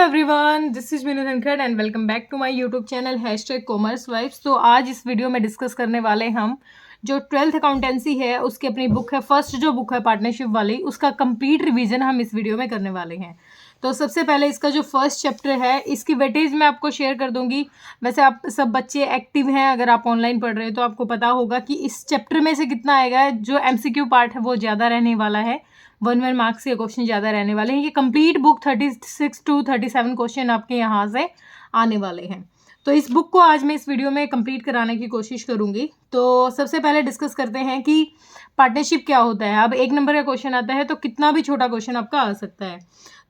Everyone, this is Meenu Dhankhar and welcome back to my YouTube channel #commerce vibes. तो आज इस video में discuss करने वाले हम जो 12th अकाउंटेंसी है उसकी अपनी बुक है, फर्स्ट जो बुक है पार्टनरशिप वाली, उसका कंप्लीट रिवीजन हम इस वीडियो में करने वाले हैं। तो सबसे पहले इसका जो फर्स्ट चैप्टर है इसकी वेटेज मैं आपको शेयर कर दूंगी। वैसे आप सब बच्चे एक्टिव हैं, अगर आप ऑनलाइन पढ़ रहे हैं तो आपको पता होगा कि इस चैप्टर में से कितना आएगा। जो MCQ पार्ट है वो ज़्यादा रहने वाला है, 1 मार्क्स के क्वेश्चन ज़्यादा रहने वाले हैं। ये कंप्लीट बुक 36 to 37 क्वेश्चन आपके यहाँ से आने वाले हैं। तो इस बुक को आज मैं इस वीडियो में कंप्लीट कराने की कोशिश करूँगी। तो सबसे पहले डिस्कस करते हैं कि पार्टनरशिप क्या होता है। अब 1 नंबर का क्वेश्चन आता है तो कितना भी छोटा क्वेश्चन आपका आ सकता है।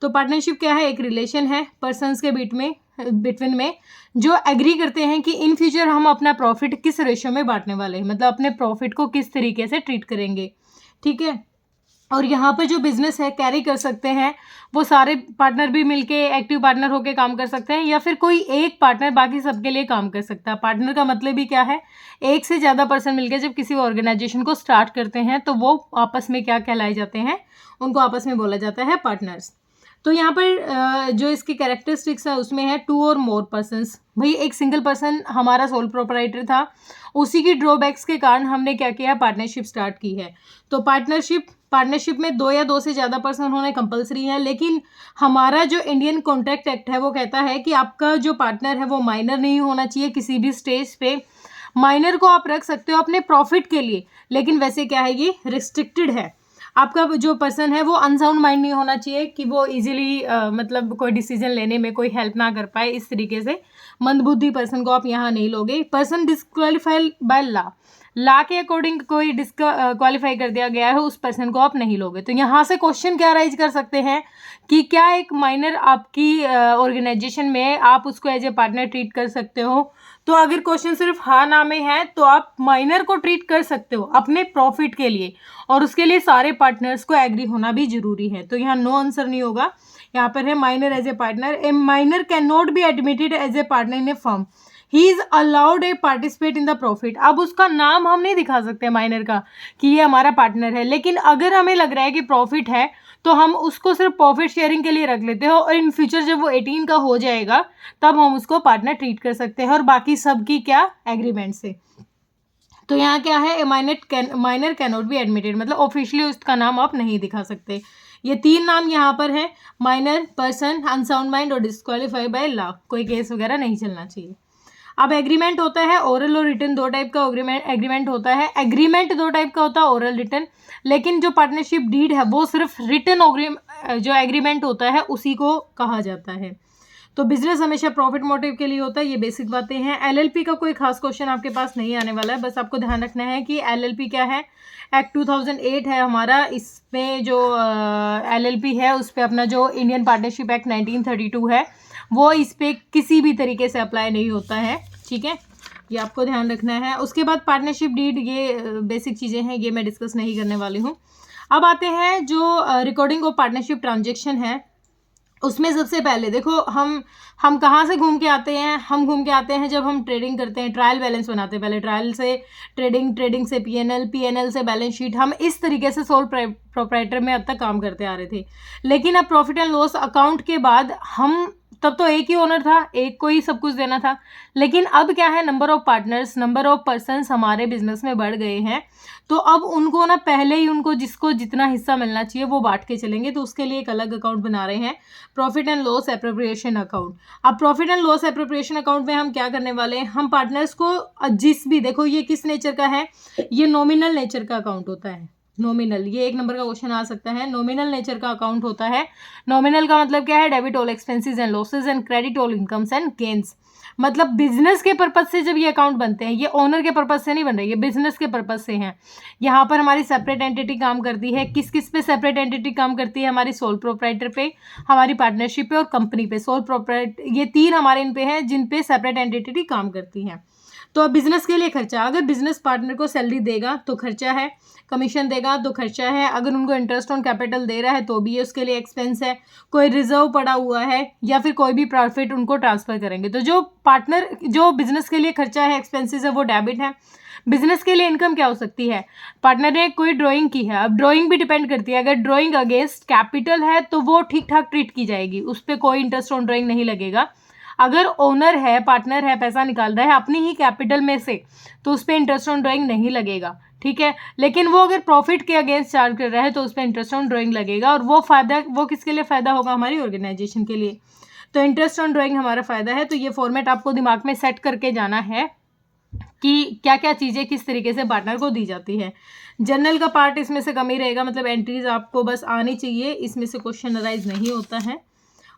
तो पार्टनरशिप क्या है? एक रिलेशन है पर्सन्स के बिटवीन में जो एग्री करते हैं कि इन फ्यूचर हम अपना प्रॉफिट किस रेशियो में बांटने वाले हैं, मतलब अपने प्रॉफिट को किस तरीके से ट्रीट करेंगे। ठीक है। और यहाँ पर जो बिजनेस है कैरी कर सकते हैं वो सारे पार्टनर भी मिलके एक्टिव पार्टनर होके काम कर सकते हैं, या फिर कोई एक पार्टनर बाकी सबके लिए काम कर सकता है। पार्टनर का मतलब ही क्या है? एक से ज़्यादा पर्सन मिलके जब किसी ऑर्गेनाइजेशन को स्टार्ट करते हैं तो वो आपस में क्या कहलाए जाते हैं, उनको आपस में बोला जाता है पार्टनर्स। तो यहाँ पर जो इसकी कैरेक्टरिस्टिक्स है उसमें है 2 और मोर पर्सन्स। भाई एक सिंगल पर्सन हमारा सोल प्रोपराइटर था, उसी की ड्रॉबैक्स के कारण हमने क्या किया, पार्टनरशिप स्टार्ट की है। तो पार्टनरशिप में 2 या 2 से ज़्यादा पर्सन होने कंपलसरी है, लेकिन हमारा जो इंडियन कॉन्ट्रैक्ट एक्ट है वो कहता है कि आपका जो पार्टनर है वो माइनर नहीं होना चाहिए किसी भी स्टेज पे। माइनर को आप रख सकते हो अपने प्रॉफिट के लिए, लेकिन वैसे क्या है, ये रिस्ट्रिक्टेड है। आपका जो पर्सन है वो अनसाउंड माइंड नहीं होना चाहिए कि वो इजीली मतलब कोई डिसीजन लेने में कोई हेल्प ना कर पाए, इस तरीके से मंदबुद्धि पर्सन को आप यहाँ नहीं लोगे। पर्सन डिस्क्वालीफाइड बाय लॉ के अकॉर्डिंग कोई क्वालिफाई कर दिया गया है, उस पर्सन को आप नहीं लोगे। तो यहाँ से क्वेश्चन क्या राइज कर सकते हैं कि क्या एक माइनर आपकी ऑर्गेनाइजेशन में आप उसको एज ए पार्टनर ट्रीट कर सकते हो? तो अगर क्वेश्चन सिर्फ हाँ ना में है तो आप माइनर को ट्रीट कर सकते हो अपने प्रॉफिट के लिए, और उसके लिए सारे पार्टनर्स को एग्री होना भी जरूरी है। तो यहाँ नो आंसर नहीं होगा, यहाँ पर है minor as a partner. A minor can not be admitted as a partner in a firm, he is allowed a participate in the profit. अब उसका नाम हम नहीं दिखा सकते माइनर का कि ये हमारा पार्टनर है, लेकिन अगर हमें लग रहा है कि प्रॉफिट है तो हम उसको सिर्फ प्रॉफिट शेयरिंग के लिए रख लेते हो, और इन फ्यूचर जब वो 18 का हो जाएगा तब हम उसको पार्टनर ट्रीट कर सकते हैं, और बाकी सब की क्या, एग्रीमेंट से। तो यहाँ क्या है, minor can not be admitted, मतलब ऑफिशियली उसका नाम आप नहीं दिखा सकते। ये 3 नाम यहाँ पर है, माइनर, पर्सन, अनसाउंड माइंड और डिस्क्वालीफाई बाय लॉ। कोई केस वगैरह नहीं चलना चाहिए। अब एग्रीमेंट होता है ओरल और रिटन, 2 टाइप का एग्रीमेंट होता है। एग्रीमेंट 2 टाइप का होता है, ओरल, रिटन, लेकिन जो पार्टनरशिप डीड है वो सिर्फ रिटन जो एग्रीमेंट होता है उसी को कहा जाता है। तो बिजनेस हमेशा प्रॉफिट मोटिव के लिए होता है, ये बेसिक बातें हैं। LLP का कोई खास क्वेश्चन आपके पास नहीं आने वाला है, बस आपको ध्यान रखना है कि LLP क्या है। एक्ट 2008 है हमारा, इसमें जो LLP है उस पर अपना जो इंडियन पार्टनरशिप एक्ट 1932 है वो इस पर किसी भी तरीके से अप्लाई नहीं होता है। ठीक है, ये आपको ध्यान रखना है। उसके बाद पार्टनरशिप डीड, ये बेसिक चीज़ें हैं, ये मैं डिस्कस नहीं करने वाली हूँ। अब आते हैं जो रिकॉर्डिंग ऑफ पार्टनरशिप ट्रांजेक्शन है, उसमें सबसे पहले देखो हम कहाँ से घूम के आते हैं। हम घूम के आते हैं जब हम ट्रेडिंग करते हैं, ट्रायल बैलेंस बनाते हैं। पहले ट्रायल से ट्रेडिंग से PNL से बैलेंस शीट, हम इस तरीके से सोल प्रोप्राइटर में अब तक काम करते आ रहे थे। लेकिन अब प्रॉफिट एंड लॉस अकाउंट के बाद हम, तब तो एक ही ओनर था, एक को ही सब कुछ देना था, लेकिन अब क्या है, number of partners, number of persons हमारे बिजनेस में बढ़ गए हैं। तो अब उनको ना पहले ही उनको जिसको जितना हिस्सा मिलना चाहिए वो बांट के चलेंगे। तो उसके लिए एक अलग अकाउंट बना रहे हैं, profit and loss appropriation account. अब profit and loss appropriation account में हम क्या करने वाले हैं, हम पार्टनर्स को जिस भी, देखो ये किस नेचर का है, ये नॉमिनल नेचर का अकाउंट होता है। नॉमिनल, ये 1 नंबर का क्वेश्चन आ सकता है। नॉमिनल नेचर का अकाउंट होता है। नॉमिनल का मतलब क्या है, debit all expenses and losses and credit all incomes and gains. मतलब बिजनेस के पर्पज से जब ये अकाउंट बनते हैं, ये ओनर के पर्पज से नहीं बन रहे, ये बिजनेस के पर्पज से हैं। यहाँ पर हमारी सेपरेट एंटिटी काम करती है। किस किस पे सेपरेट एंटिटी काम करती है? हमारी सोल प्रोप्राइटर पे, हमारी पार्टनरशिप पे और कंपनी पे। सोल प्रोप्राइटर, ये 3 हमारे इन पे हैं जिन पे सेपरेट एंटिटी काम करती हैं। तो बिजनेस के लिए खर्चा, अगर बिजनेस पार्टनर को सैलरी देगा तो खर्चा है, कमीशन देगा तो खर्चा है, अगर उनको इंटरेस्ट ऑन कैपिटल दे रहा है तो भी ये उसके लिए एक्सपेंस है, कोई रिजर्व पड़ा हुआ है या फिर कोई भी प्रॉफिट उनको ट्रांसफर करेंगे। तो जो पार्टनर जो बिजनेस के लिए खर्चा है, एक्सपेंसेस है, वो डेबिट है। बिजनेस के लिए इनकम क्या हो सकती है, पार्टनर ने कोई ड्राइंग की है, अब ड्राइंग भी डिपेंड करती है, अगर ड्राइंग अगेंस्ट कैपिटल है तो वो ठीक ठाक ट्रीट की जाएगी, उस पर कोई इंटरेस्ट ऑन ड्राइंग नहीं लगेगा। अगर ओनर है, पार्टनर है, पैसा निकाल रहा है अपनी ही कैपिटल में से, तो उस पर इंटरेस्ट ऑन ड्राइंग नहीं लगेगा, ठीक है। लेकिन वो अगर प्रॉफिट के अगेंस्ट चार्ज कर रहा है तो उस पर इंटरेस्ट ऑन ड्राइंग लगेगा, और वो फायदा, वो किसके लिए फ़ायदा होगा, हमारी ऑर्गेनाइजेशन के लिए। तो इंटरेस्ट ऑन ड्राइंग हमारा फ़ायदा है। तो ये फॉर्मेट आपको दिमाग में सेट करके जाना है कि क्या क्या चीज़ें किस तरीके से पार्टनर को दी जाती है। जनरल का पार्ट इसमें से कम ही रहेगा, मतलब एंट्रीज आपको बस आनी चाहिए, इसमें से क्वेश्चन अराइज नहीं होता है।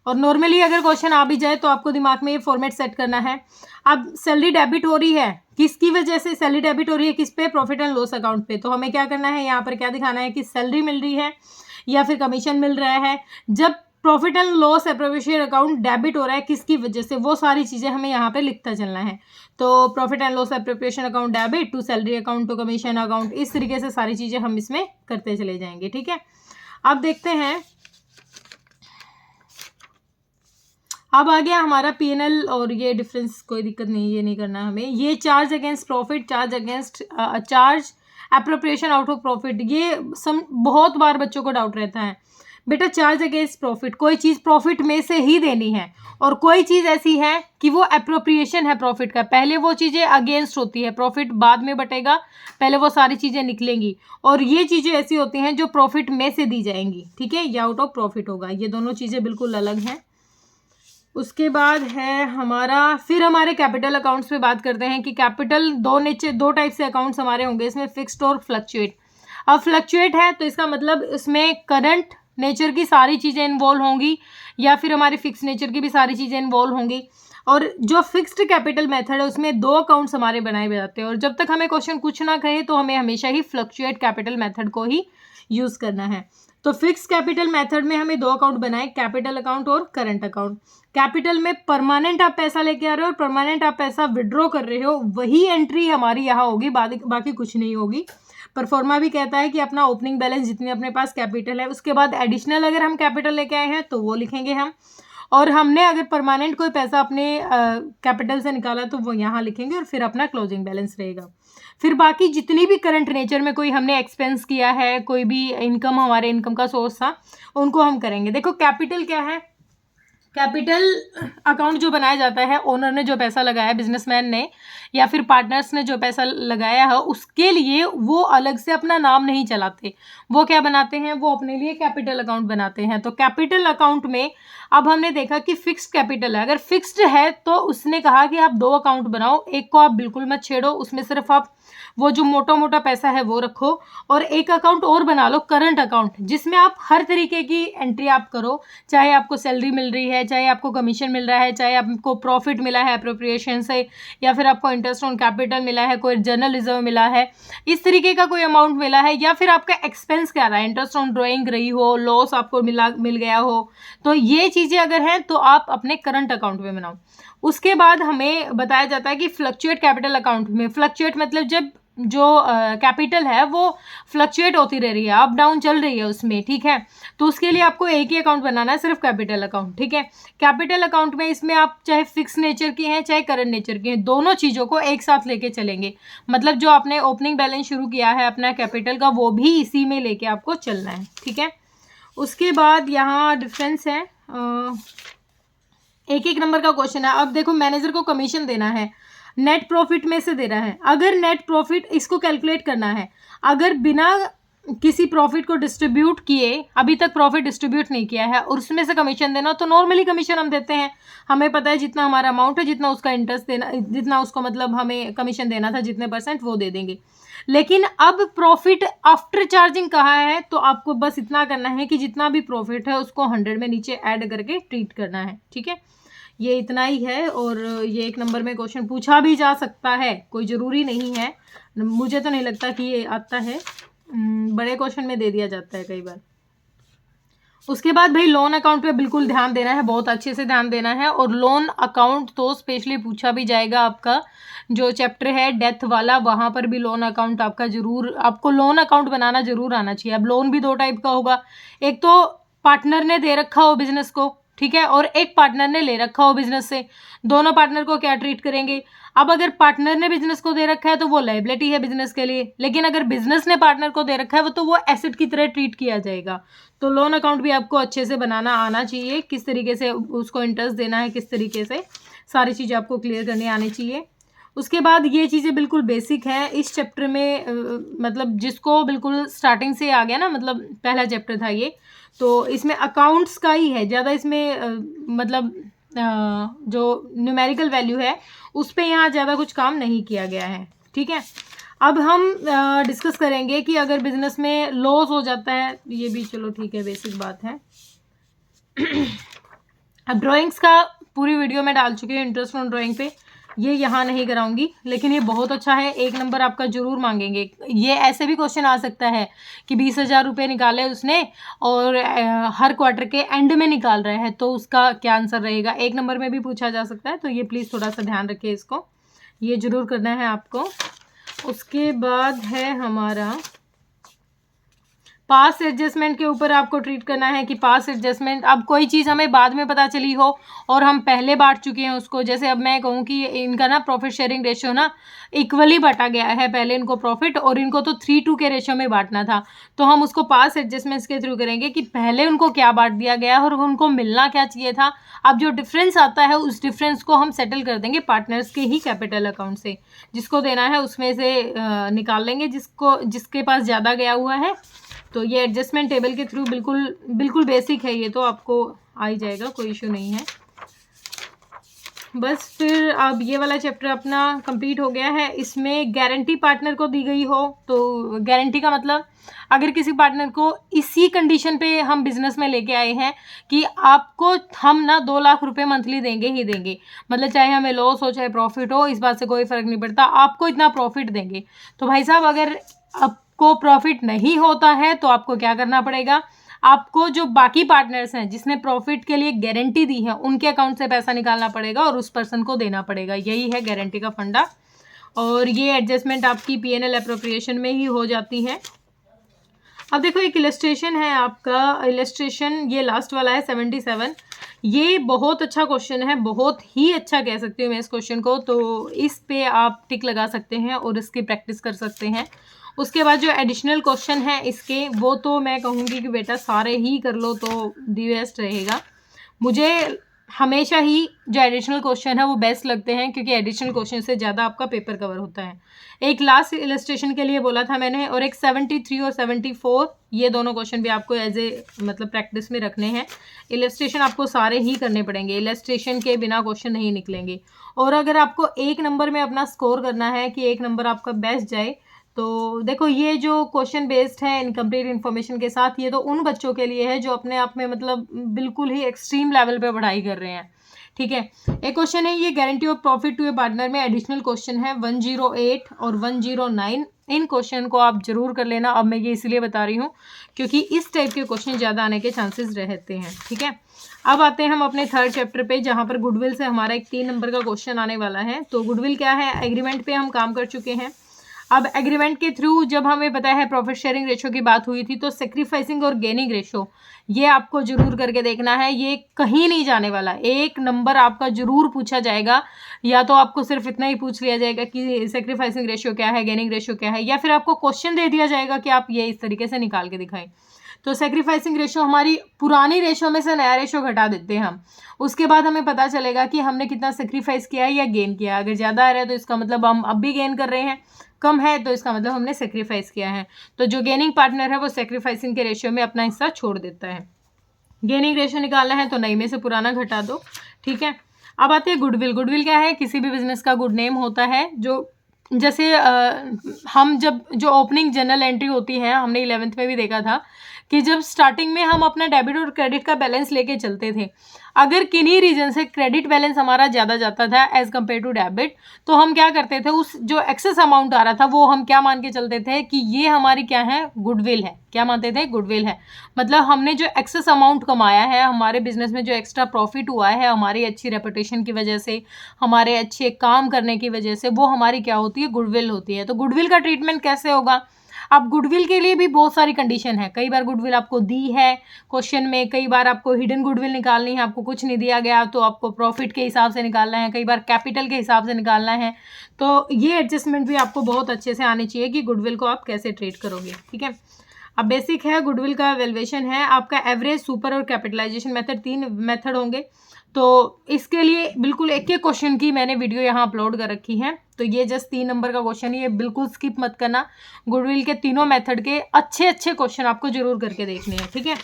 और नॉर्मली अगर क्वेश्चन आ भी जाए तो आपको दिमाग में ये फॉर्मेट सेट करना है। अब सैलरी डेबिट हो रही है, किसकी वजह से सैलरी डेबिट हो रही है, किस पे, प्रॉफिट एंड लॉस अकाउंट पे। तो हमें क्या करना है, यहाँ पर क्या दिखाना है कि सैलरी मिल रही है या फिर कमीशन मिल रहा है। जब profit and loss appropriation account debit हो रहा है, किसकी वजह से, वो सारी चीज़ें हमें यहाँ पे लिखता चलना है। तो profit and loss appropriation account debit to salary account to commission account, इस तरीके से सारी चीज़ें हम इसमें करते चले जाएंगे, ठीक है। अब देखते हैं, अब आ गया हमारा पीएनएल, और ये डिफरेंस कोई दिक्कत नहीं, ये नहीं करना हमें। ये charge against profit, charge against charge appropriation out of profit, ये बहुत बार बच्चों को डाउट रहता है। बेटा चार्ज अगेंस्ट प्रॉफिट, कोई चीज़ प्रॉफिट में से ही देनी है, और कोई चीज़ ऐसी है कि वो एप्रोप्रिएशन है प्रॉफिट का, पहले वो चीज़ें अगेंस्ट होती है, प्रॉफिट बाद में बटेगा, पहले वो सारी चीज़ें निकलेंगी। और ये चीज़ें ऐसी होती हैं जो प्रॉफिट में से दी जाएंगी, ठीक है, या आउट ऑफ प्रॉफिट होगा, ये दोनों चीज़ें बिल्कुल अलग हैं। उसके बाद है हमारा, फिर हमारे कैपिटल अकाउंट्स पे बात करते हैं कि कैपिटल दो टाइप से अकाउंट्स हमारे होंगे इसमें, फिक्स्ड और फ्लक्चुएट। अब फ्लक्चुएट है तो इसका मतलब इसमें करंट नेचर की सारी चीज़ें इन्वॉल्व होंगी, या फिर हमारी फिक्स नेचर की भी सारी चीज़ें इन्वॉल्व होंगी। और जो फिक्स्ड कैपिटल मेथड है उसमें दो अकाउंट्स हमारे बनाए जाते हैं, और जब तक हमें क्वेश्चन कुछ ना कहे तो हमें हमेशा ही फ्लक्चुएट कैपिटल मेथड को ही यूज़ करना है। तो फिक्स कैपिटल मेथड में हमें दो अकाउंट बनाए, कैपिटल अकाउंट और करंट अकाउंट। कैपिटल में परमानेंट आप पैसा लेके आ रहे हो और परमानेंट आप पैसा विड्रॉ कर रहे हो, वही एंट्री हमारी यहाँ होगी, बाकी कुछ नहीं होगी। परफॉर्मा भी कहता है कि अपना ओपनिंग बैलेंस जितनी अपने पास कैपिटल है, उसके बाद एडिशनल अगर हम कैपिटल लेके आए हैं तो वो लिखेंगे हम, और हमने अगर परमानेंट कोई पैसा अपने कैपिटल से निकाला तो वो यहाँ लिखेंगे, और फिर अपना क्लोजिंग बैलेंस रहेगा। फिर बाकी जितनी भी करंट नेचर में कोई हमने एक्सपेंस किया है, कोई भी इनकम हमारे इनकम का सोर्स था, उनको हम करेंगे। देखो कैपिटल क्या है, कैपिटल अकाउंट जो बनाया जाता है, ओनर ने जो पैसा लगाया, बिजनेसमैन ने या फिर पार्टनर्स ने जो पैसा लगाया है, उसके लिए वो अलग से अपना नाम नहीं चलाते, वो क्या बनाते हैं, वो अपने लिए कैपिटल अकाउंट बनाते हैं। तो कैपिटल अकाउंट में अब हमने देखा कि फिक्स्ड कैपिटल है, अगर फिक्स्ड है तो उसने कहा कि आप दो अकाउंट बनाओ, एक को आप बिल्कुल मत छेड़ो, उसमें सिर्फ आप वो जो मोटा मोटा पैसा है वो रखो, और एक अकाउंट और बना लो, करंट अकाउंट, जिसमें आप हर तरीके की एंट्री आप करो, चाहे आपको सैलरी मिल रही है, चाहे आपको कमीशन मिल रहा है, चाहे आपको प्रॉफिट मिला है एप्रोप्रिएशन से, या फिर आपको इंटरेस्ट ऑन कैपिटल मिला है, कोई जनरल रिजर्व मिला है, इस तरीके का कोई अमाउंट मिला है, या फिर आपका एक्सपेंस क्या रहा है, इंटरेस्ट ऑन ड्राइंग रही हो, लॉस आपको मिल गया हो, तो ये चीज़ें अगर हैं तो आप अपने करंट अकाउंट में बनाओ। उसके बाद हमें बताया जाता है कि फ्लक्चुएट कैपिटल अकाउंट में, फ्लक्चुएट मतलब जब जो कैपिटल है वो फ्लक्चुएट होती रह रही है, अप डाउन चल रही है उसमें, ठीक है, तो उसके लिए आपको एक ही अकाउंट बनाना है, सिर्फ कैपिटल अकाउंट, ठीक है। कैपिटल अकाउंट में इसमें आप चाहे फिक्स नेचर की हैं चाहे करंट नेचर की हैं, दोनों चीज़ों को एक साथ लेके चलेंगे, मतलब जो आपने ओपनिंग बैलेंस शुरू किया है अपना कैपिटल का, वो भी इसी में लेके आपको चलना है, ठीक है। उसके बाद यहाँ डिफरेंस है, एक एक नंबर का क्वेश्चन है। अब देखो मैनेजर को कमीशन देना है, नेट प्रॉफिट में से दे रहा है, अगर नेट प्रॉफिट इसको कैलकुलेट करना है, अगर बिना किसी प्रॉफिट को डिस्ट्रीब्यूट किए, अभी तक प्रॉफिट डिस्ट्रीब्यूट नहीं किया है और उसमें से कमीशन देना, तो नॉर्मली कमीशन हम देते हैं, हमें पता है जितना हमारा अमाउंट है, जितना उसका इंटरेस्ट देना, जितना उसको मतलब हमें कमीशन देना था, जितने % वो दे देंगे। लेकिन अब प्रॉफिट आफ्टर चार्जिंग कहा है, तो आपको बस इतना करना है कि जितना भी प्रॉफिट है उसको 100 में नीचे ऐड करके ट्रीट करना है, ठीक है। ये इतना ही है, और ये एक नंबर में क्वेश्चन पूछा भी जा सकता है, कोई ज़रूरी नहीं है, मुझे तो नहीं लगता कि ये आता है, बड़े क्वेश्चन में दे दिया जाता है कई बार। उसके बाद भाई लोन अकाउंट पे बिल्कुल ध्यान देना है, बहुत अच्छे से ध्यान देना है। और लोन अकाउंट तो स्पेशली पूछा भी जाएगा, आपका जो चैप्टर है डेथ वाला वहाँ पर भी लोन अकाउंट आपका जरूर, आपको लोन अकाउंट बनाना जरूर आना चाहिए। अब लोन भी दो टाइप का होगा, एक तो पार्टनर ने दे रखा हो बिजनेस को, ठीक है, और एक पार्टनर ने ले रखा हो बिजनेस से। दोनों पार्टनर को क्या ट्रीट करेंगे? अब अगर पार्टनर ने बिजनेस को दे रखा है तो वो लायबिलिटी है बिजनेस के लिए, लेकिन अगर बिजनेस ने पार्टनर को दे रखा है तो वो एसेट की तरह ट्रीट किया जाएगा। तो लोन अकाउंट भी आपको अच्छे से बनाना आना चाहिए, किस तरीके से उसको इंटरेस्ट देना है, किस तरीके से सारी चीज़ें आपको क्लियर करनी आनी चाहिए। उसके बाद ये चीज़ें बिल्कुल बेसिक हैं इस चैप्टर में, मतलब जिसको बिल्कुल स्टार्टिंग से आ गया ना, मतलब पहला चैप्टर था ये, तो इसमें अकाउंट्स का ही है ज़्यादा, इसमें मतलब जो न्यूमेरिकल वैल्यू है उस पर यहाँ ज़्यादा कुछ काम नहीं किया गया है, ठीक है। अब हम डिस्कस करेंगे कि अगर बिजनेस में लॉस हो जाता है, ये भी चलो ठीक है बेसिक बात है। अब ड्राइंग्स का पूरी वीडियो में डाल चुकी हूँ इंटरेस्ट ऑन ड्राइंग पे, ये यहाँ नहीं कराऊंगी, लेकिन ये बहुत अच्छा है, 1 नंबर आपका जरूर मांगेंगे। ये ऐसे भी क्वेश्चन आ सकता है कि 20,000 रुपये निकाले उसने और हर क्वार्टर के एंड में निकाल रहा है, तो उसका क्या आंसर रहेगा, 1 नंबर में भी पूछा जा सकता है। तो ये प्लीज़ थोड़ा सा ध्यान रखिए, इसको ये जरूर करना है आपको। उसके बाद है हमारा पास एडजस्टमेंट के ऊपर आपको ट्रीट करना है कि पास एडजस्टमेंट, अब कोई चीज़ हमें बाद में पता चली हो और हम पहले बांट चुके हैं उसको, जैसे अब मैं कहूँ कि इनका ना प्रॉफिट शेयरिंग रेशियो ना इक्वली बांटा गया है, पहले इनको प्रॉफिट और इनको तो 3:2 के रेशियो में बांटना था, तो हम उसको पास एडजस्टमेंट्स के थ्रू करेंगे कि पहले उनको क्या बांट दिया गया और उनको मिलना क्या चाहिए था। अब जो डिफरेंस आता है उस डिफरेंस को हम सेटल कर देंगे पार्टनर्स के ही कैपिटल अकाउंट से, जिसको देना है उसमें से निकाल लेंगे जिसके पास ज़्यादा गया हुआ है। तो ये एडजस्टमेंट टेबल के थ्रू बिल्कुल बेसिक है, ये तो आपको आ ही जाएगा, कोई इशू नहीं है। बस फिर अब ये वाला चैप्टर अपना कंप्लीट हो गया है। इसमें गारंटी पार्टनर को दी गई हो, तो गारंटी का मतलब अगर किसी पार्टनर को इसी कंडीशन पे हम बिजनेस में लेके आए हैं कि आपको हम ना 2 लाख रुपए मंथली देंगे ही देंगे, मतलब चाहे हमें लॉस हो चाहे प्रॉफिट हो, इस बात से कोई फर्क नहीं पड़ता, आपको इतना प्रॉफिट देंगे। तो भाई साहब अगर आपको प्रॉफिट नहीं होता है तो आपको क्या करना पड़ेगा, आपको जो बाकी पार्टनर्स हैं जिसने प्रॉफिट के लिए गारंटी दी है उनके अकाउंट से पैसा निकालना पड़ेगा और उस पर्सन को देना पड़ेगा, यही है गारंटी का फंडा। और ये एडजस्टमेंट आपकी पीएनएल अप्रोप्रिएशन में ही हो जाती है। अब देखो एक इलस्ट्रेशन है आपका, इलस्ट्रेशन ये लास्ट वाला है 77, ये बहुत अच्छा क्वेश्चन है, बहुत ही अच्छा कह सकती हूँ मैं इस क्वेश्चन को, तो इस पे आप टिक लगा सकते हैं और इसकी प्रैक्टिस कर सकते हैं। उसके बाद जो एडिशनल क्वेश्चन है इसके, वो तो मैं कहूँगी कि बेटा सारे ही कर लो तो दी बेस्ट रहेगा। मुझे हमेशा ही जो एडिशनल क्वेश्चन है वो बेस्ट लगते हैं, क्योंकि एडिशनल क्वेश्चन से ज़्यादा आपका पेपर कवर होता है। एक लास्ट इलस्ट्रेशन के लिए बोला था मैंने, और एक 73 और 74, ये दोनों क्वेश्चन भी आपको एज ए मतलब प्रैक्टिस में रखने हैं। इलस्ट्रेशन आपको सारे ही करने पड़ेंगे, इलस्ट्रेशन के बिना क्वेश्चन नहीं निकलेंगे। और अगर आपको 1 नंबर में अपना स्कोर करना है कि 1 नंबर आपका बेस्ट जाए, तो देखो ये जो क्वेश्चन बेस्ड है इनकम्प्लीट इन्फॉर्मेशन के साथ, ये तो उन बच्चों के लिए है जो अपने आप में मतलब बिल्कुल ही एक्सट्रीम लेवल पे पढ़ाई कर रहे हैं, ठीक है। एक क्वेश्चन है ये, guarantee of profit to a partner में एडिशनल क्वेश्चन है 108 और 109, इन क्वेश्चन को आप जरूर कर लेना। अब मैं ये इसलिए बता रही हूँ क्योंकि इस टाइप के क्वेश्चन ज़्यादा आने के चांसेस रहते हैं, ठीक है। अब आते हैं हम अपने थर्ड चैप्टर पे, जहाँ पर गुडविल से हमारा एक 3 नंबर का क्वेश्चन आने वाला है। तो गुडविल क्या है, एग्रीमेंट पे हम काम कर चुके हैं। अब एग्रीमेंट के थ्रू जब हमें पता है प्रॉफिट शेयरिंग रेशो की बात हुई थी, तो सेक्रीफाइसिंग और गेनिंग रेशो ये आपको जरूर करके देखना है, ये कहीं नहीं जाने वाला, 1 नंबर आपका जरूर पूछा जाएगा। या तो आपको सिर्फ इतना ही पूछ लिया जाएगा कि सेक्रीफाइसिंग रेशो क्या है, गेनिंग रेशो क्या है, या फिर आपको क्वेश्चन दे दिया जाएगा कि आप ये इस तरीके से निकाल के दिखाएं। तो सेक्रीफाइसिंग रेशो हमारी पुरानी रेशो में से नया रेशो घटा देते हैं हम, उसके बाद हमें पता चलेगा कि हमने कितना सेक्रीफाइस किया है या गेन किया है। अगर ज़्यादा आ रहा है तो इसका मतलब हम अब भी गेन कर रहे हैं, कम है तो इसका मतलब हमने सेक्रीफाइस किया है। तो जो गेनिंग पार्टनर है वो सेक्रीफाइसिंग के रेशियो में अपना हिस्सा छोड़ देता है। गेनिंग रेशियो निकालना है तो नई में से पुराना घटा दो, ठीक है। अब आती है गुडविल। गुडविल क्या है, किसी भी बिजनेस का गुड नेम होता है। जो जैसे हम जब जो ओपनिंग जर्नल एंट्री होती है, हमने 11th में भी देखा था कि जब स्टार्टिंग में हम अपना डेबिट और क्रेडिट का बैलेंस लेके चलते थे, अगर किन्हीं रीजन से क्रेडिट बैलेंस हमारा ज़्यादा जाता था एज कम्पेयर टू डेबिट, तो हम क्या करते थे, उस जो एक्सेस अमाउंट आ रहा था वो हम क्या मान के चलते थे कि ये हमारी क्या है, गुडविल है। क्या मानते थे, गुडविल है। मतलब हमने जो एक्सेस अमाउंट कमाया है, हमारे बिजनेस में जो एक्स्ट्रा प्रॉफिट हुआ है हमारी अच्छी रेपुटेशन की वजह से, हमारे अच्छे काम करने की वजह से, वो हमारी क्या होती है, गुडविल होती है। तो गुडविल का ट्रीटमेंट कैसे होगा? अब गुडविल के लिए भी बहुत सारी कंडीशन है। कई बार गुडविल आपको दी है क्वेश्चन में, कई बार आपको हिडन गुडविल निकालनी है, आपको कुछ नहीं दिया गया तो आपको प्रॉफिट के हिसाब से निकालना है, कई बार कैपिटल के हिसाब से निकालना है। तो ये एडजस्टमेंट भी आपको बहुत अच्छे से आनी चाहिए कि गुडविल को आप कैसे ट्रीट करोगे। ठीक है, अब बेसिक है गुडविल का वैल्यूएशन है आपका एवरेज, सुपर और कैपिटलाइजेशन मेथड, 3 मेथड होंगे। तो इसके लिए बिल्कुल एक एक क्वेश्चन की मैंने वीडियो यहाँ अपलोड कर रखी है। तो ये जस्ट 3 नंबर का क्वेश्चन है, ये बिल्कुल स्किप मत करना। गुडविल के तीनों मेथड के अच्छे अच्छे क्वेश्चन आपको जरूर करके देखने हैं। ठीक है,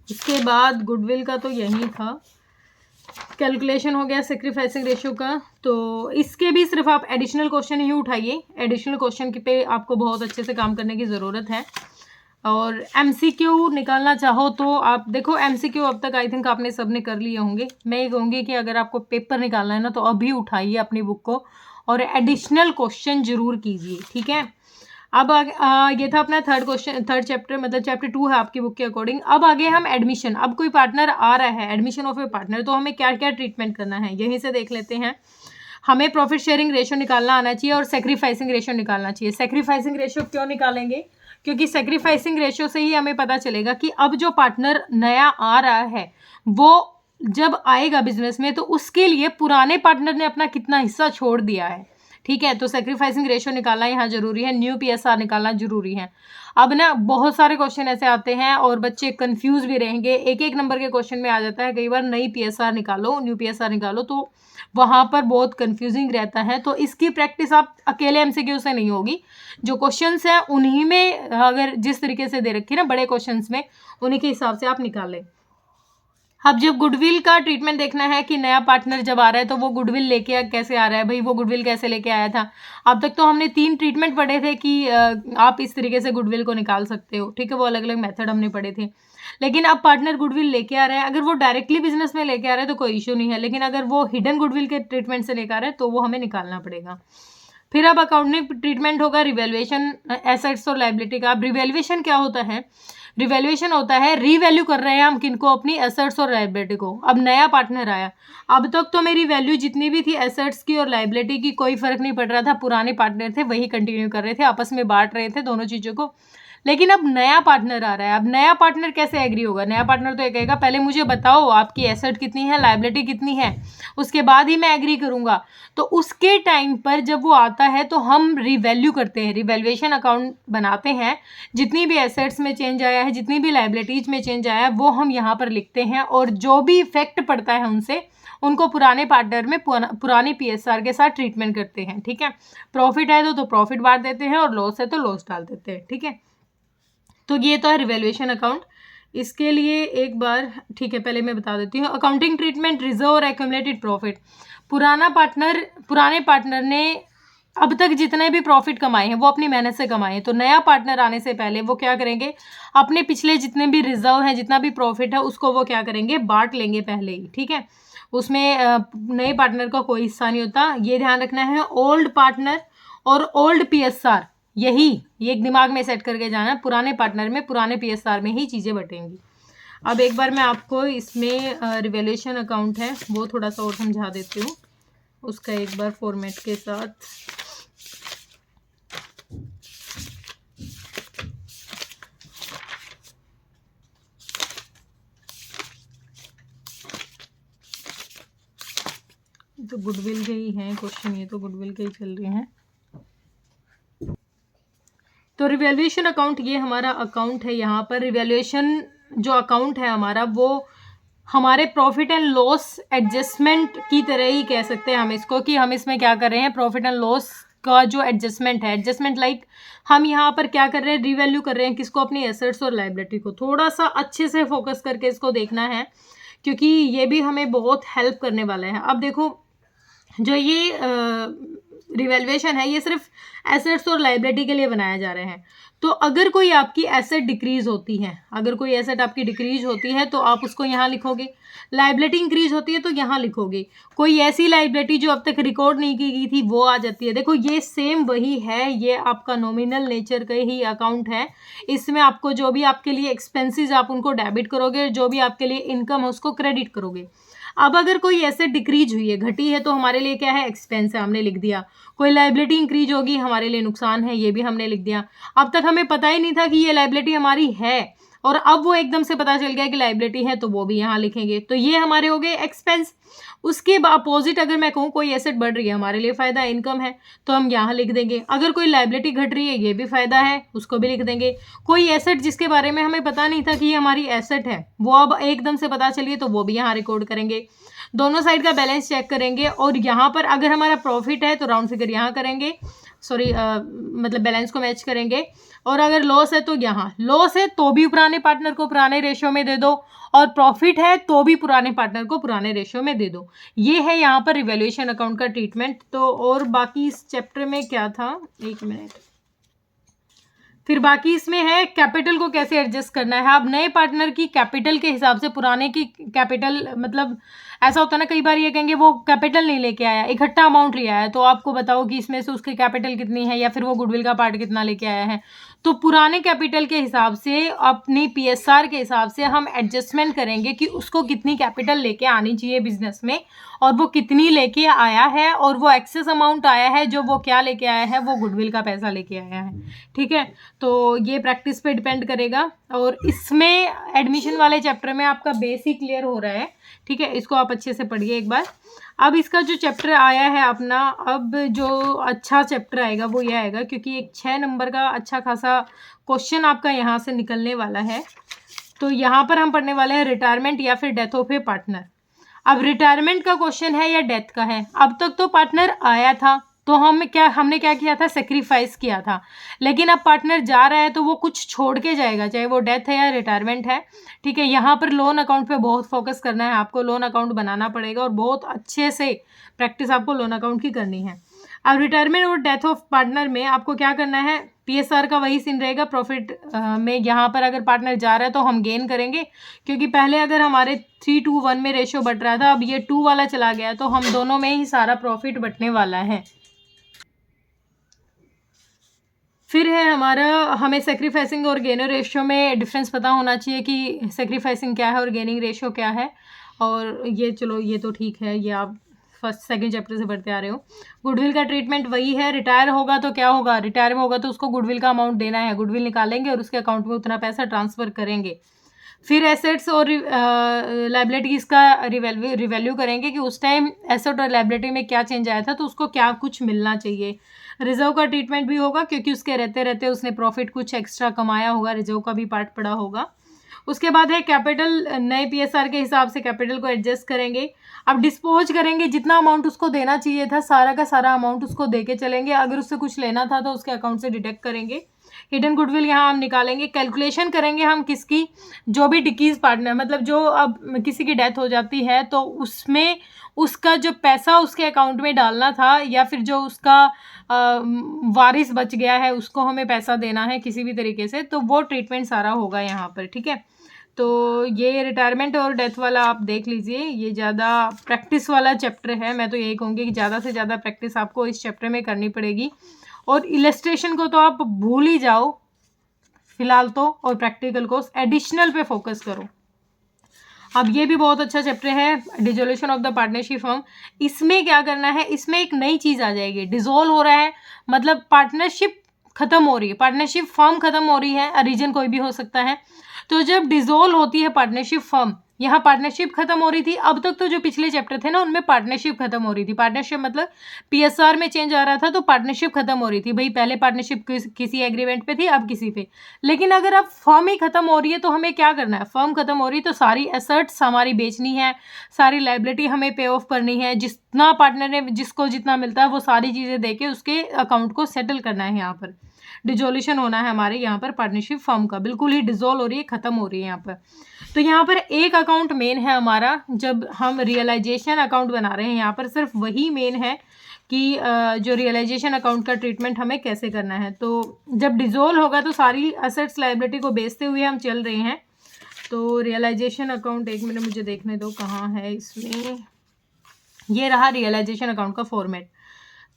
इसके बाद गुडविल का तो यही था, कैलकुलेशन हो गया सेक्रीफाइसिंग रेशियो का। तो इसके भी सिर्फ आप एडिशनल क्वेश्चन ही उठाइए, एडिशनल क्वेश्चन पे आपको बहुत अच्छे से काम करने की ज़रूरत है। और एमसीक्यू निकालना चाहो तो आप देखो, एमसीक्यू अब तक आई थिंक आपने सब ने कर लिए होंगे। मैं ये कहूँगी कि अगर आपको पेपर निकालना है ना तो अभी उठाइए अपनी बुक को और एडिशनल क्वेश्चन जरूर कीजिए। ठीक है, अब ये था अपना थर्ड चैप्टर, मतलब चैप्टर 2 है आपकी बुक के अकॉर्डिंग। अब आगे हम एडमिशन, अब कोई पार्टनर आ रहा है, एडमिशन ऑफ ए पार्टनर, तो हमें क्या क्या ट्रीटमेंट करना है यहीं से देख लेते हैं। हमें प्रॉफिट शेयरिंग रेशियो निकालना आना चाहिए और सेक्रीफाइसिंग रेशियो निकालना चाहिए। सेक्रीफाइसिंग रेशियो क्यों निकालेंगे? क्योंकि सेक्रीफाइसिंग रेशियो से ही हमें पता चलेगा कि अब जो पार्टनर नया आ रहा है वो जब आएगा बिजनेस में तो उसके लिए पुराने पार्टनर ने अपना कितना हिस्सा छोड़ दिया है। ठीक है, तो सेक्रीफाइसिंग रेशियो निकालना यहाँ जरूरी है, न्यू पीएसआर निकालना जरूरी है। अब ना बहुत सारे क्वेश्चन ऐसे आते हैं और बच्चे कंफ्यूज भी रहेंगे, एक एक नंबर के क्वेश्चन में आ जाता है कई बार नई पीएसआर निकालो, न्यू पीएसआर निकालो, तो वहाँ पर बहुत कंफ्यूजिंग रहता है। तो इसकी प्रैक्टिस आप अकेले एमसीक्यू से नहीं होगी, जो क्वेश्चंस हैं उन्हीं में अगर जिस तरीके से दे रखी है ना बड़े क्वेश्चंस में, उन्हीं के हिसाब से आप निकाल लें। अब जब गुडविल का ट्रीटमेंट देखना है कि नया पार्टनर जब आ रहा है तो वो गुडविल लेके कैसे आ रहा है, भाई वो गुडविल कैसे लेके आया था। अब तक तो हमने 3 ट्रीटमेंट पढ़े थे कि आप इस तरीके से गुडविल को निकाल सकते हो। ठीक है, वो अलग अलग मेथड हमने पढ़े थे। लेकिन अब पार्टनर गुडविल लेके आ रहा है, अगर वो डायरेक्टली बिजनेस में लेके आ रहा है तो कोई इशू नहीं है, लेकिन अगर वो हिडन गुडविल के ट्रीटमेंट से लेकर आ रहा है तो वो हमें निकालना पड़ेगा। फिर अब अकाउंटिंग ट्रीटमेंट होगा रिवैल्यूएशन एसेट्स और लायबिलिटी का। अब रिवैल्यूएशन क्या होता है? रिवैल्यूएशन होता है रीवैल्यू कर रहे हैं हम किनको, अपनी एसेट्स और लायबिलिटी को। अब नया पार्टनर आया, अब तक तो मेरी वैल्यू जितनी भी थी एसेट्स की और लायबिलिटी की कोई फर्क नहीं पड़ रहा था, पुराने पार्टनर थे वही कंटिन्यू कर रहे थे, आपस में बांट रहे थे दोनों चीज़ों को। लेकिन अब नया पार्टनर आ रहा है, अब नया पार्टनर कैसे एग्री होगा? नया पार्टनर तो ये कहेगा पहले मुझे बताओ आपकी एसेट कितनी है, लायबिलिटी कितनी है, उसके बाद ही मैं एग्री करूंगा। तो उसके टाइम पर जब वो आता है तो हम रिवैल्यू करते हैं, रिवैल्यूएशन अकाउंट बनाते हैं। जितनी भी एसेट्स में चेंज आया है, जितनी भी लायबिलिटीज में चेंज आया है वो हम यहाँ पर लिखते हैं, और जो भी इफेक्ट पड़ता है उनसे उनको पुराने पार्टनर में पुरानी पीएसआर के साथ ट्रीटमेंट करते हैं। ठीक है, प्रॉफिट है तो प्रॉफिट बांट देते हैं और लॉस है तो लॉस डाल देते हैं। ठीक है, तो ये तो है रिवैल्यूएशन अकाउंट। इसके लिए एक बार, ठीक है, पहले मैं बता देती हूँ अकाउंटिंग ट्रीटमेंट रिजर्व और एक्यूमुलेटेड प्रॉफिट। पुराने पार्टनर ने अब तक जितने भी प्रॉफिट कमाए हैं वो अपनी मेहनत से कमाए हैं, तो नया पार्टनर आने से पहले वो क्या करेंगे, अपने पिछले जितने भी रिजर्व हैं, जितना भी प्रॉफिट है उसको वो क्या करेंगे, बांट लेंगे पहले ही। ठीक है, उसमें नए पार्टनर का कोई हिस्सा नहीं होता, ये ध्यान रखना है। ओल्ड पार्टनर और ओल्ड पीएसआर, यही ये एक दिमाग में सेट करके जाना, पुराने पार्टनर में पुराने पीएसआर में ही चीज़ें बटेंगी। अब एक बार मैं आपको इसमें रिवैल्यूएशन अकाउंट है वो थोड़ा सा और समझा देती हूँ, उसका एक बार फॉर्मेट के साथ। तो गुडविल के ही हैं क्वेश्चन, ये तो गुडविल के ही चल रहे हैं। तो रिवैल्यूएशन अकाउंट ये हमारा अकाउंट है, यहाँ पर रिवैल्यूएशन जो अकाउंट है हमारा वो हमारे प्रॉफिट एंड लॉस एडजस्टमेंट की तरह ही कह सकते हैं हम इसको, कि हम इसमें क्या कर रहे हैं, प्रॉफिट एंड लॉस का जो एडजस्टमेंट है, एडजस्टमेंट लाइक हम यहाँ पर क्या कर रहे हैं, रिवैल्यू कर रहे हैं किसको, अपनी एसेट्स और लायबिलिटी को। थोड़ा सा अच्छे से फोकस करके इसको देखना है क्योंकि ये भी हमें बहुत हेल्प करने वाला है। अब देखो जो ये रिवैल्यूएशन है ये सिर्फ एसेट्स और लाइबिलिटी के लिए बनाया जा रहा है। तो अगर कोई आपकी एसेट डिक्रीज होती है, अगर कोई एसेट आपकी डिक्रीज होती है तो आप उसको यहाँ लिखोगे, लाइबिलिटी इंक्रीज होती है तो यहाँ लिखोगे। कोई ऐसी लाइबिलिटी जो अब तक रिकॉर्ड नहीं की गई थी वो आ जाती है। देखो ये सेम वही है, ये आपका नॉमिनल नेचर का ही अकाउंट है। इसमें आपको जो भी आपके लिए एक्सपेंसेस आप उनको डेबिट करोगे, जो भी आपके लिए इनकम है उसको क्रेडिट करोगे। अब अगर कोई एसेट डिक्रीज हुई है, घटी है, तो हमारे लिए क्या है, एक्सपेंस है, हमने लिख दिया। कोई लाइबिलिटी इंक्रीज होगी, हमारे लिए नुकसान है, ये भी हमने लिख दिया। अब तक हमें पता ही नहीं था कि ये लाइबिलिटी हमारी है और अब वो एकदम से पता चल गया कि लाइबिलिटी है, तो वो भी यहाँ लिखेंगे। तो ये हमारे हो गए एक्सपेंस। उसके अपोजिट अगर मैं कहूँ कोई एसेट बढ़ रही है, हमारे लिए फायदा है, इनकम है, तो हम यहाँ लिख देंगे। अगर कोई लाइबिलिटी घट रही है, ये भी फायदा है, उसको भी लिख देंगे। कोई एसेट जिसके बारे में हमें पता नहीं था कि ये हमारी एसेट है, वो अब एकदम से पता चलिए, तो वो भी यहाँ रिकॉर्ड करेंगे। दोनों साइड का बैलेंस चेक करेंगे और यहाँ पर अगर हमारा प्रॉफिट है तो राउंड फिगर यहाँ करेंगे, मतलब बैलेंस को मैच करेंगे। और अगर लॉस है तो यहाँ, लॉस है तो भी पुराने पार्टनर को पुराने रेशियो में दे दो, और प्रॉफिट है तो भी पुराने पार्टनर को पुराने रेशियो में दे दो। ये है यहाँ पर रिवैल्यूएशन अकाउंट का ट्रीटमेंट। तो और बाकी इस चैप्टर में क्या था, एक मिनट, फिर बाकी इसमें है कैपिटल को कैसे एडजस्ट करना है। अब नए पार्टनर की कैपिटल के हिसाब से पुराने की कैपिटल, मतलब ऐसा होता है ना, कई बार ये कहेंगे वो कैपिटल नहीं लेके आया, इकट्ठा अमाउंट लिया है, तो आपको बताओ कि इसमें से उसकी कैपिटल कितनी है, या फिर वो गुडविल का पार्ट कितना लेके आया है। तो पुराने कैपिटल के हिसाब से, अपनी PSR के हिसाब से हम एडजस्टमेंट करेंगे कि उसको कितनी कैपिटल लेके आनी चाहिए बिजनेस में, और वो कितनी लेके आया है, और वो एक्सेस अमाउंट आया है जो वो क्या लेके आया है, वो गुडविल का पैसा लेके आया है। ठीक है, तो ये प्रैक्टिस पे डिपेंड करेगा। और इसमें एडमिशन वाले चैप्टर में आपका बेसिक क्लियर हो रहा है। ठीक है, इसको आप अच्छे से पढ़िए एक बार। अब इसका जो चैप्टर आया है अपना, अब जो अच्छा चैप्टर आएगा वो ये आएगा, क्योंकि एक 6 नंबर का अच्छा खासा क्वेश्चन आपका यहाँ से निकलने वाला है। तो यहाँ पर हम पढ़ने वाले हैं रिटायरमेंट या फिर डेथ ऑफ ए पार्टनर। अब रिटायरमेंट का क्वेश्चन है या डेथ का है। अब तक तो पार्टनर आया था तो हमने क्या किया था, सेक्रीफाइस किया था। लेकिन अब पार्टनर जा रहा है तो वो कुछ छोड़ के जाएगा, चाहे वो डेथ है या रिटायरमेंट है। ठीक है, यहाँ पर लोन अकाउंट पे बहुत फोकस करना है आपको। लोन अकाउंट बनाना पड़ेगा और बहुत अच्छे से प्रैक्टिस आपको लोन अकाउंट की करनी है। अब रिटायरमेंट और डेथ ऑफ पार्टनर में आपको क्या करना है, PSR का वही सीन रहेगा। प्रॉफिट में यहाँ पर अगर पार्टनर जा रहा है तो हम गेन करेंगे, क्योंकि पहले अगर हमारे 3:1 में रेशियो बढ़ रहा था, अब ये 2 वाला चला गया, तो हम दोनों में ही सारा प्रॉफिट बटने वाला है। फिर है हमारा, हमें सेक्रीफाइसिंग और गेनर रेशियो में डिफरेंस पता होना चाहिए कि सेक्रीफाइसिंग क्या है और गेनिंग रेशियो क्या है। और ये चलो ये तो ठीक है, ये आप फर्स्ट सेकंड चैप्टर से पढ़ते आ रहे हो। गुडविल का ट्रीटमेंट वही है। रिटायर होगा तो क्या होगा, रिटायर में होगा तो उसको गुडविल का अमाउंट देना है, गुडविल निकालेंगे और उसके अकाउंट में उतना पैसा ट्रांसफ़र करेंगे। फिर एसेट्स और लाइबिलिटीज़ का रिवैल्यू करेंगे कि उस टाइम एसेट और लाइबिलिटी में क्या चेंज आया था, तो उसको क्या कुछ मिलना चाहिए। रिजर्व का ट्रीटमेंट भी होगा, क्योंकि उसके रहते रहते उसने प्रॉफिट कुछ एक्स्ट्रा कमाया होगा, रिजर्व का भी पार्ट पड़ा होगा। उसके बाद है कैपिटल, नए PSR के हिसाब से कैपिटल को एडजस्ट करेंगे। अब डिस्पोज करेंगे, जितना अमाउंट उसको देना चाहिए था सारा का सारा अमाउंट उसको दे के चलेंगे। अगर उससे कुछ लेना था तो उसके अकाउंट से डिडक्ट करेंगे। हिडन गुडविल यहाँ हम निकालेंगे। कैलकुलेशन करेंगे हम किसकी, जो भी डिकीज पार्टनर, मतलब जो अब किसी की डेथ हो जाती है तो उसमें उसका जो पैसा उसके अकाउंट में डालना था, या फिर जो उसका वारिस बच गया है उसको हमें पैसा देना है किसी भी तरीके से, तो वो ट्रीटमेंट सारा होगा यहाँ पर। ठीक है, तो ये रिटायरमेंट और डेथ वाला आप देख लीजिए, ये ज़्यादा प्रैक्टिस वाला चैप्टर है। मैं तो यही कहूँगी कि ज़्यादा से ज़्यादा प्रैक्टिस आपको इस चैप्टर में करनी पड़ेगी। और इलस्ट्रेशन को तो आप भूल ही जाओ फिलहाल तो, और प्रैक्टिकल को एडिशनल पे फोकस करो। अब ये भी बहुत अच्छा चैप्टर है, dissolution of the partnership firm. इसमें क्या करना है, इसमें एक नई चीज़ आ जाएगी। डिसॉल्व हो रहा है मतलब पार्टनरशिप खत्म हो रही है, पार्टनरशिप फर्म खत्म हो रही है, रीजन कोई भी हो सकता है। तो जब डिसॉल्व होती है पार्टनरशिप फर्म, यहाँ पार्टनरशिप खत्म हो रही थी। अब तक तो जो पिछले चैप्टर थे ना उनमें पार्टनरशिप खत्म हो रही थी। पार्टनरशिप मतलब PSR में चेंज आ रहा था तो पार्टनरशिप खत्म हो रही थी। भाई पहले पार्टनरशिप किसी एग्रीमेंट पे थी, अब किसी पे। लेकिन अगर अब फर्म ही खत्म हो रही है तो हमें क्या करना है, फर्म खत्म हो रही है तो सारी एसेट्स हमारी बेचनी है, सारी लाइबिलिटी हमें पे ऑफ करनी है। जितना पार्टनर ने जिसको जितना मिलता है वो सारी चीज़ें दे के उसके अकाउंट को सेटल करना है। यहाँ पर डिसोल्यूशन होना है हमारे यहाँ पर पार्टनरशिप फर्म का, बिल्कुल ही डिसॉल्व हो रही है, खत्म हो रही है यहाँ पर। तो यहाँ पर एक अकाउंट मेन है हमारा, जब हम रियलाइजेशन अकाउंट बना रहे हैं यहाँ पर सिर्फ वही मेन है। कि जो रियलाइजेशन अकाउंट का ट्रीटमेंट हमें कैसे करना है। तो जब डिसॉल्व होगा तो सारी असेट्स लायबिलिटी को बेचते हुए हम चल रहे हैं। तो रियलाइजेशन अकाउंट, एक मिनट मुझे देखने दो कहाँ है इसमें, ये रहा रियलाइजेशन अकाउंट का फॉर्मेट।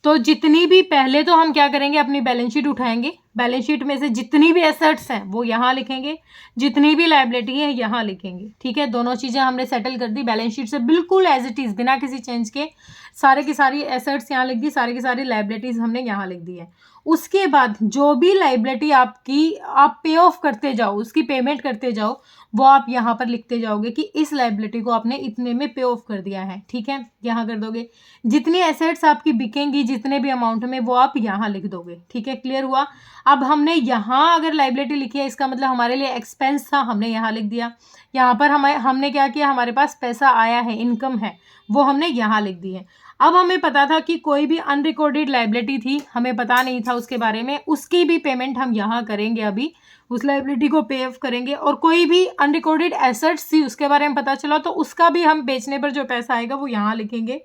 तो जितनी भी, पहले तो हम क्या करेंगे, अपनी बैलेंस शीट उठाएंगे, बैलेंस शीट में से जितनी भी एसेट्स हैं वो यहाँ लिखेंगे, जितनी भी लायबिलिटी है यहाँ लिखेंगे। ठीक है, दोनों चीज़ें हमने सेटल कर दी बैलेंस शीट से बिल्कुल एज इट इज़, बिना किसी चेंज के सारे की सारी एसेट्स यहाँ लिख दी, सारी की सारी लायबिलिटीज़ हमने यहाँ लिख दी है। उसके बाद जो भी लायबिलिटी आपकी आप पे ऑफ करते जाओ, उसकी पेमेंट करते जाओ, वो आप यहाँ पर लिखते जाओगे कि इस लायबिलिटी को आपने इतने में पे ऑफ कर दिया है। ठीक है, यहाँ कर दोगे। जितनी एसेट्स आपकी बिकेंगी जितने भी अमाउंट में, वो आप यहाँ लिख दोगे। ठीक है, क्लियर हुआ। अब हमने यहाँ अगर लायबिलिटी लिखी है, इसका मतलब हमारे लिए एक्सपेंस था, हमने यहाँ लिख दिया। यहाँ पर हमने क्या किया, हमारे पास पैसा आया है, इनकम है, वो हमने यहाँ लिख दी है। अब हमें पता था कि कोई भी अनरिकॉर्डेड लायबिलिटी थी, हमें पता नहीं था उसके बारे में, उसकी भी पेमेंट हम यहाँ करेंगे, अभी उस लायबिलिटी को पे ऑफ करेंगे। और कोई भी अनरिकॉर्डेड एसेट्स थी उसके बारे में पता चला, तो उसका भी हम बेचने पर जो पैसा आएगा वो यहाँ लिखेंगे।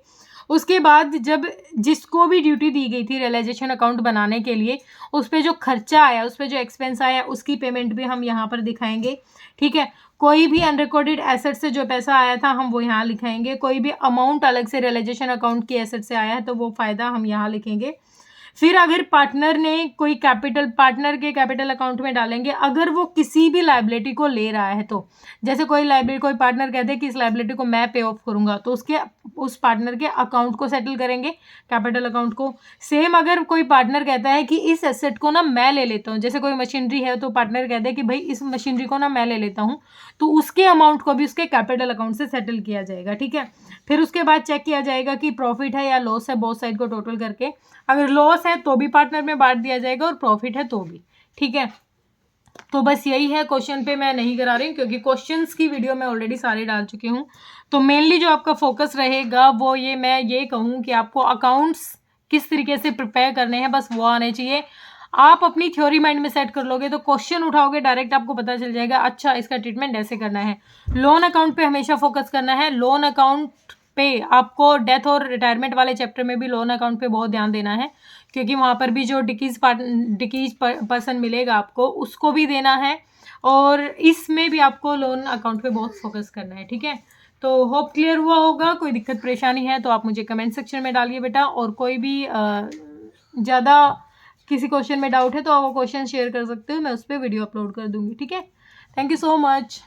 उसके बाद जब जिसको भी ड्यूटी दी गई थी रियलाइजेशन अकाउंट बनाने के लिए, उस पर जो खर्चा आया, उस पर जो एक्सपेंस आया, उसकी पेमेंट भी हम यहाँ पर दिखाएंगे। ठीक है, कोई भी अनरिकॉर्डेड एसेट से जो पैसा आया था हम वो यहाँ लिखाएंगे। कोई भी अमाउंट अलग से रियलाइजेशन अकाउंट की एसेट से आया है तो वो फ़ायदा हम यहाँ लिखेंगे। फिर अगर पार्टनर ने कोई कैपिटल, पार्टनर के कैपिटल अकाउंट में डालेंगे अगर वो किसी भी लायबिलिटी को ले रहा है तो। जैसे कोई पार्टनर कहते हैं कि इस लायबिलिटी को मैं पे ऑफ करूंगा, तो उस पार्टनर के अकाउंट को सेटल करेंगे, कैपिटल अकाउंट को। सेम अगर कोई पार्टनर कहता है कि इस एसेट को ना मैं ले लेता हूँ, जैसे कोई मशीनरी है तो पार्टनर कहते हैं कि भाई इस मशीनरी को ना मैं ले लेता हूँ, तो उसके अमाउंट को भी उसके कैपिटल अकाउंट से सेटल किया जाएगा। ठीक है, फिर उसके बाद चेक किया जाएगा कि प्रॉफिट है या लॉस है, बोथ साइड को टोटल करके। अगर लॉस है तो भी पार्टनर में बांट दिया जाएगा और प्रॉफिट है तो भी। ठीक है, तो बस यही है। क्वेश्चन पे मैं नहीं करा रही हूँ क्योंकि क्वेश्चंस की वीडियो मैं ऑलरेडी सारे डाल चुकी हूँ। तो मेनली जो आपका फोकस रहेगा वो मैं ये कहूँ कि आपको अकाउंट्स किस तरीके से प्रिपेयर करने हैं, बस वो आने चाहिए। आप अपनी थ्योरी माइंड में सेट कर लोगे तो क्वेश्चन उठाओगे डायरेक्ट आपको पता चल जाएगा, अच्छा इसका ट्रीटमेंट ऐसे करना है। लोन अकाउंट पे हमेशा फोकस करना है। लोन अकाउंट पे आपको डेथ और रिटायरमेंट वाले चैप्टर में भी लोन अकाउंट पे बहुत ध्यान देना है, क्योंकि वहाँ पर भी जो डिकीज पर्सन मिलेगा आपको, उसको भी देना है, और इसमें भी आपको लोन अकाउंट पे बहुत फोकस करना है। ठीक है, तो होप क्लियर हुआ होगा। कोई दिक्कत परेशानी है तो आप मुझे कमेंट सेक्शन में डालिए बेटा, और कोई भी ज़्यादा किसी क्वेश्चन में डाउट है तो आप वो क्वेश्चन शेयर कर सकते हो, मैं उस पर वीडियो अपलोड कर दूँगी। ठीक है, थैंक यू सो मच।